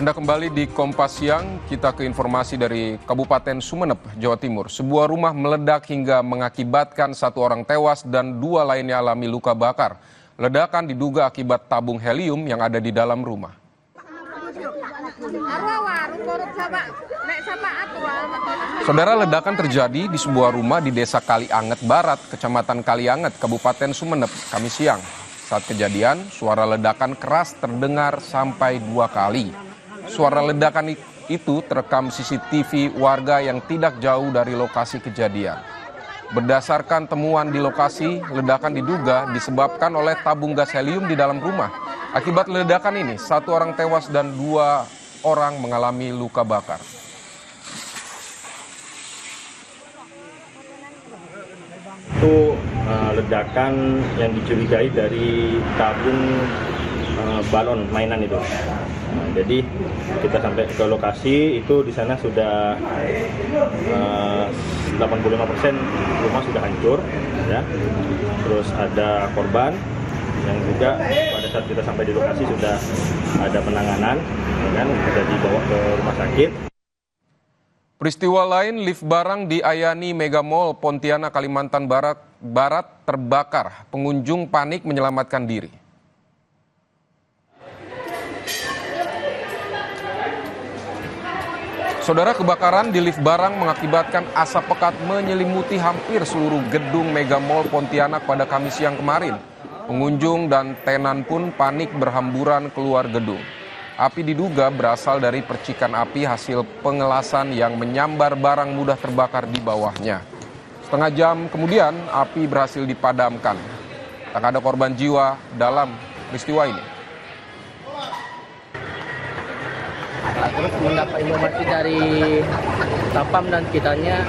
Anda kembali di Kompas Siang, kita ke informasi dari Kabupaten Sumeneb, Jawa Timur. Sebuah rumah meledak hingga mengakibatkan 1 orang tewas dan 2 lainnya alami luka bakar. Ledakan diduga akibat tabung helium yang ada di dalam rumah. Saudara, ledakan terjadi di sebuah rumah di Desa Kalianget Barat, Kecamatan Kalianget, Kabupaten Sumeneb, Kamis siang. Saat kejadian, suara ledakan keras terdengar sampai 2 kali. Suara ledakan itu terekam CCTV warga yang tidak jauh dari lokasi kejadian. Berdasarkan temuan di lokasi, ledakan diduga disebabkan oleh tabung gas helium di dalam rumah. Akibat ledakan ini, 1 orang tewas dan 2 orang mengalami luka bakar. Itu ledakan yang dicurigai dari tabung balon mainan itu. Jadi kita sampai ke lokasi itu, di sana sudah 85% rumah sudah hancur, ya. Terus ada korban yang juga pada saat kita sampai di lokasi sudah ada penanganan, dan sudah dibawa ke rumah sakit. Peristiwa lain, lift barang di Ayani Mega Mall Pontianak, Kalimantan Barat terbakar. Pengunjung panik menyelamatkan diri. Saudara, kebakaran di lift barang mengakibatkan asap pekat menyelimuti hampir seluruh gedung Mega Mall Pontianak pada Kamis siang kemarin. Pengunjung dan tenan pun panik berhamburan keluar gedung. Api diduga berasal dari percikan api hasil pengelasan yang menyambar barang mudah terbakar di bawahnya. Setengah jam kemudian, api berhasil dipadamkan. Tak ada korban jiwa dalam peristiwa ini. Terus mendapat informasi dari Tapam dan kitanya,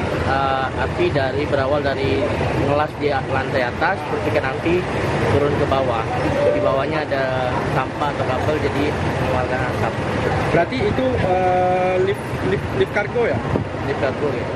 api berawal dari ngelas di lantai atas, percikan api turun ke bawah. Di bawahnya ada sampah atau kabel, jadi mengeluarkan asap. Berarti itu lift kargo ya? Lift kargo ya.